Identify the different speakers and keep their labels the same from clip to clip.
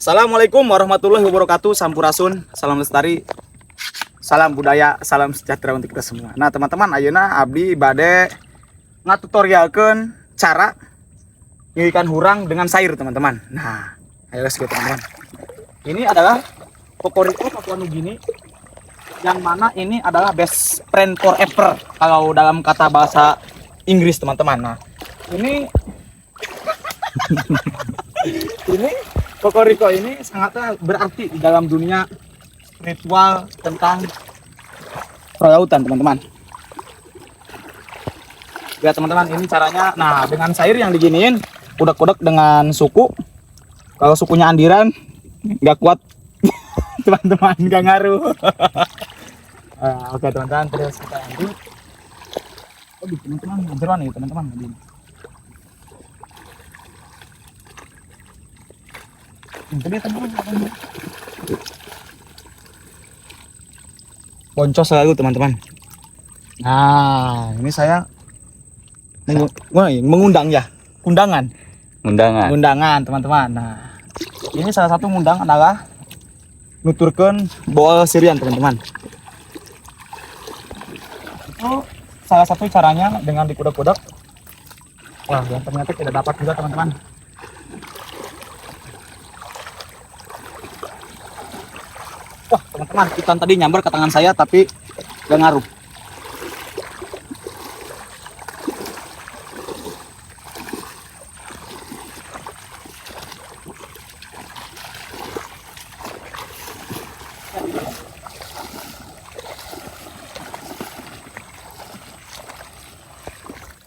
Speaker 1: Assalamualaikum warahmatullahi wabarakatuh. Sampurasun, salam lestari, salam budaya, salam sejahtera untuk kita semua. Nah teman-teman, ayeuna abdi bade ngatutorialkeun cara ikan hurang dengan sayur teman-teman. Nah, ayo let's go teman-teman. Ini adalah Cocorico Papua Nugini, yang mana ini adalah best friend forever kalau dalam kata bahasa Inggris teman-teman. Nah, ini ini Cocorico ini sangatlah berarti di dalam dunia spiritual tentang perlautan teman-teman. Ya teman-teman, ini caranya. Nah, dengan sayur yang diginiin, udek-udek dengan suku. Kalau sukunya andiran nggak kuat teman-teman, nggak ngaruh. Oke teman-teman, terus kita lanjut. Oh teman-teman, jeroan nih teman-teman. Jadi teman-teman, boncos selalu teman-teman. Nah, ini saya mengundang ya, undangan teman-teman. Nah, ini salah satu ngundang adalah nuturkeun bool sirian teman-teman. Itu salah satu caranya dengan dikudak-kudak. Wah, yang ternyata tidak dapat juga teman-teman. Wah teman-teman, ikan tadi nyamber ke tangan saya tapi gak ngaruh.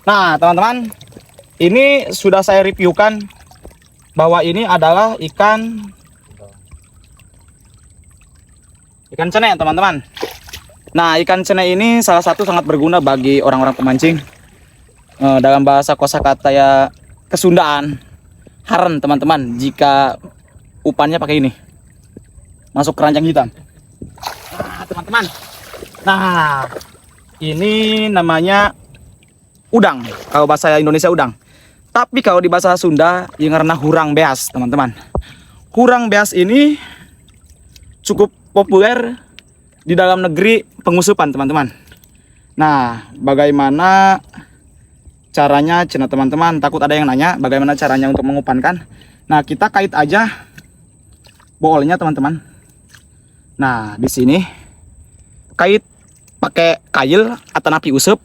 Speaker 1: Nah teman-teman, ini sudah saya reviewkan bahwa ini adalah ikan cene teman-teman. Nah, ikan cene ini salah satu sangat berguna bagi orang-orang pemancing. Dalam bahasa kosakata ya Kesundaan, haren teman-teman, jika umpannya pakai ini masuk keranjang hitam. Nah teman-teman, nah ini namanya udang, kalau bahasa Indonesia udang. Tapi kalau di bahasa Sunda yang karena hurang beas teman-teman. Hurang beas ini cukup populer di dalam negeri pengusupan teman-teman. Nah, bagaimana caranya cina teman-teman? Takut ada yang nanya bagaimana caranya untuk mengupankan. Nah, kita kait aja boolnya teman-teman. Nah, di sini kait pakai kail atau napi usep.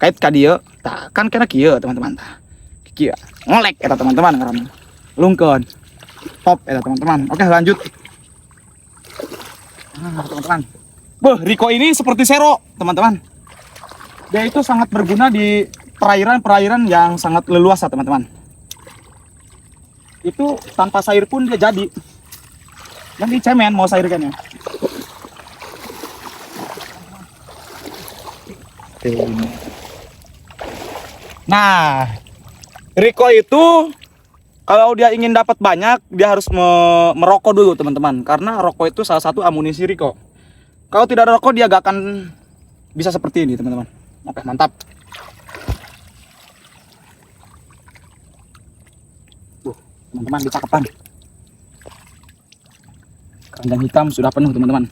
Speaker 1: Kait ka dieu, tah kan kena kieu teman-teman. Tah. Kieu. Ngolek eta teman-teman ngaranna. Lungkeun. Top eta teman-teman. Oke, lanjut. Nah, teman-teman. Riko ini seperti sero, teman-teman. Dia itu sangat berguna di perairan-perairan yang sangat leluasa, teman-teman. Itu tanpa sayur pun dia jadi. Yang dicemen mau sayur kan ya. Nah, Riko itu kalau dia ingin dapat banyak, dia harus merokok dulu teman-teman. Karena rokok itu salah satu amunisi Riko. Kalau tidak ada rokok, dia gak akan bisa seperti ini teman-teman. Oke, mantap. Teman-teman, dicakepan. Keranjang hitam sudah penuh teman-teman.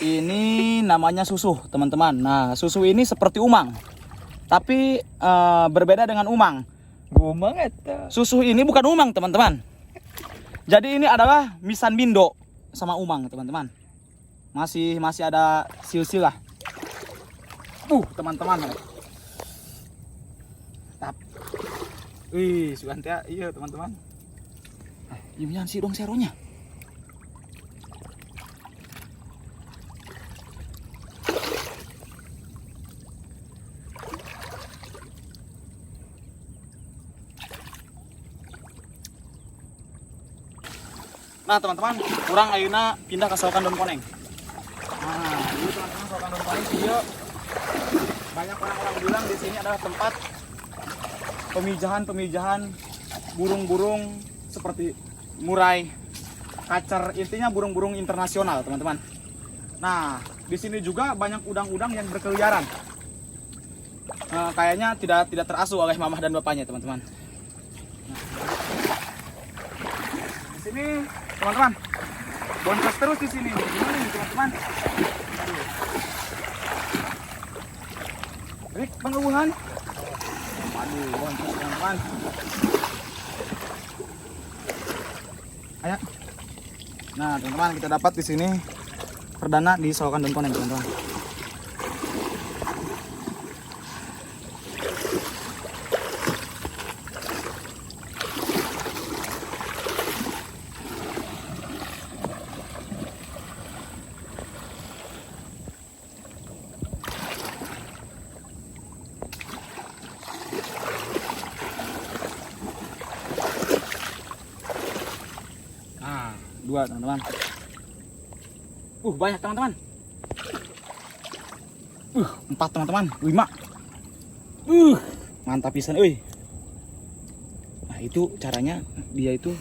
Speaker 1: Ini namanya susuh teman-teman. Nah, susuh ini seperti umang. Tapi berbeda dengan umang.
Speaker 2: Umang eta.
Speaker 1: Susuh ini bukan umang teman-teman. Jadi ini adalah misan bindo sama umang teman-teman. Masih ada silsilah. Teman-teman. Tap. Wih, sugan teh iya teman-teman. Gimana sih dong seronya? Nah teman-teman, kurang ayeuna pindah ke Sawakan Daun Koneng. Nah, ini teman-teman Sawakan Daun Koneng video. Banyak orang-orang bilang di sini adalah tempat pemijahan burung-burung seperti murai, kacer, intinya burung-burung internasional, teman-teman. Nah, di sini juga banyak udang-udang yang berkeliaran. kayaknya tidak terasuh oleh mamah dan bapaknya, teman-teman. Di sini, teman-teman, boncos terus di sini. Gimana nih, teman-teman? Rik, Bang Ubuhan. Waduh, boncos, teman-teman. Ayo. Nah, teman-teman, kita dapat di sini perdana di Solokan Demponen, teman-teman. Dua, teman-teman. Banyak, teman-teman. Empat, teman-teman. 5. Mantap pisan, euy. Nah, itu caranya dia itu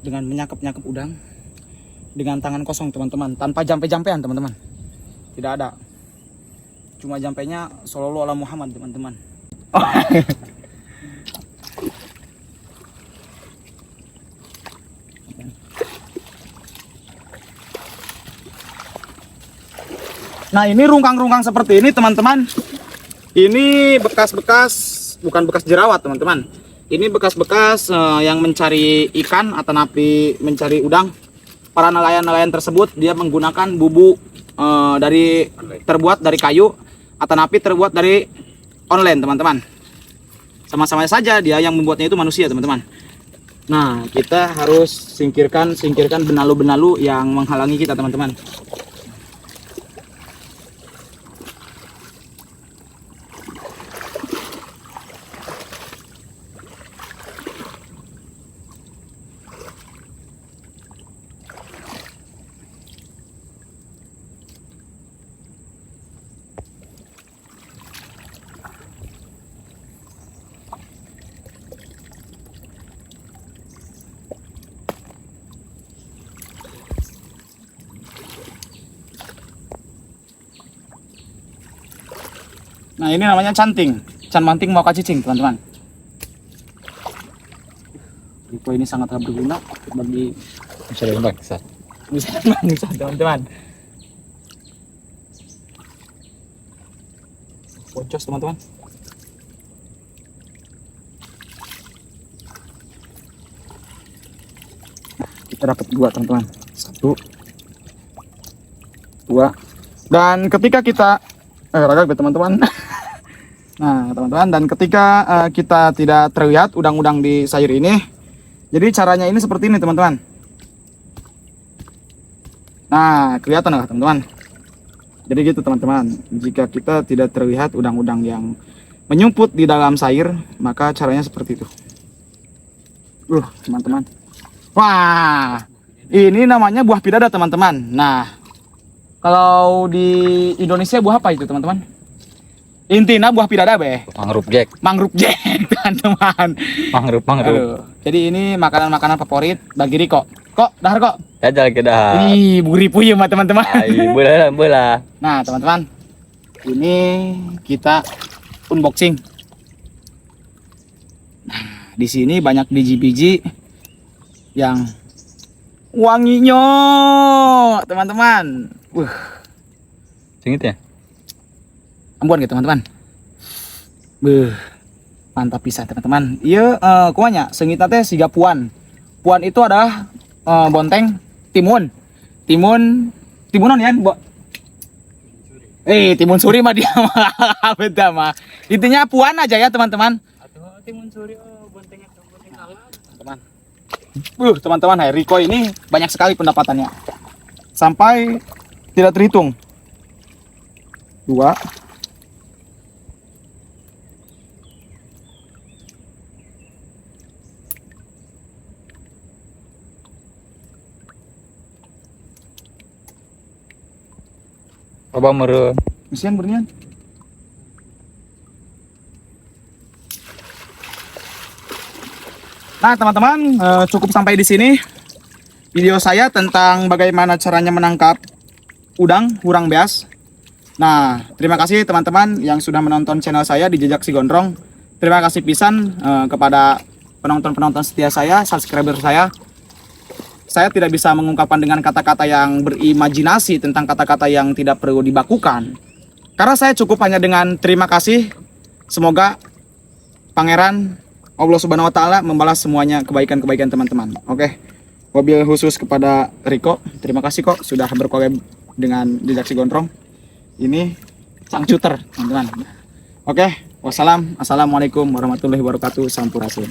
Speaker 1: dengan menyakap-nyakap udang dengan tangan kosong, teman-teman, tanpa jampe-jampean, teman-teman. Tidak ada. Cuma jampenya Sallallahu ala Muhammad, teman-teman. Nah, ini rungkang-rungkang seperti ini, teman-teman. Ini bekas-bekas, bukan bekas jerawat, teman-teman. Ini bekas-bekas yang mencari ikan atau napi mencari udang. Para nelayan-nelayan tersebut dia menggunakan bubuk terbuat dari kayu atau napi terbuat dari online, teman-teman. Sama-sama saja dia yang membuatnya itu manusia, teman-teman. Nah, kita harus singkirkan benalu-benalu yang menghalangi kita, teman-teman. Nah, ini namanya canting. Can manting mau kacicing, teman-teman. Riko ini sangat berguna bagi
Speaker 2: Bisa bangsa.
Speaker 1: bisa, teman-teman. Boncos, teman-teman. Kita dapat 2, teman-teman. 1, 2. Dan ketika kita ragak, teman-teman. Nah, teman-teman, dan ketika kita tidak terlihat udang-udang di sayur ini, jadi caranya ini seperti ini, teman-teman. Nah, kelihatan nggak, teman-teman? Jadi gitu, teman-teman. Jika kita tidak terlihat udang-udang yang menyumput di dalam sayur, maka caranya seperti itu. Teman-teman. Wah, ini namanya buah pidada, teman-teman. Nah, kalau di Indonesia buah apa itu, teman-teman? Intinya buah pidada,
Speaker 2: Mangrove Jack.
Speaker 1: Mangrove Jack, teman-teman.
Speaker 2: Mangrove.
Speaker 1: Jadi ini makanan-makanan favorit bagi Riko. Kok, dahar kok.
Speaker 2: Dajal ke dah.
Speaker 1: Ih, buri puyem, teman-teman.
Speaker 2: Bola.
Speaker 1: Nah, teman-teman. Ini kita unboxing. Nah, di sini banyak biji-biji yang wanginya, teman-teman.
Speaker 2: Singit ya?
Speaker 1: Ambon gitu, teman-teman. Mantap pisan, teman-teman. Iya, kuanya seungitna teh siga puan. Puan itu adalah bonteng timun. Timunon ya, Bo. Timun suri mah dia mah. Beda mah. Intinya puan aja ya, teman-teman.
Speaker 3: Atau timun suri bontengnya bonteng alam.
Speaker 1: Teman. Teman-teman, Riko ini banyak sekali pendapatannya. Sampai tidak terhitung. 2.
Speaker 2: Coba meren.
Speaker 1: Misian bernian. Nah, teman-teman, cukup sampai di sini video saya tentang bagaimana caranya menangkap udang beas. Nah, terima kasih teman-teman yang sudah menonton channel saya di Jejak Si Gondrong. Terima kasih pisan kepada penonton-penonton setia saya, subscriber saya. Saya tidak bisa mengungkapkan dengan kata-kata yang berimajinasi tentang kata-kata yang tidak perlu dibakukan. Karena saya cukup hanya dengan terima kasih. Semoga Pangeran Allah Subhanahu wa taala membalas semuanya kebaikan-kebaikan teman-teman. Oke. Wabil khusus kepada Riko. Terima kasih kok sudah berkolab dengan Jejak Si Gondrong. Ini sang cuter, teman-teman. Oke, wassalam. Assalamualaikum warahmatullahi wabarakatuh. Sampurasun.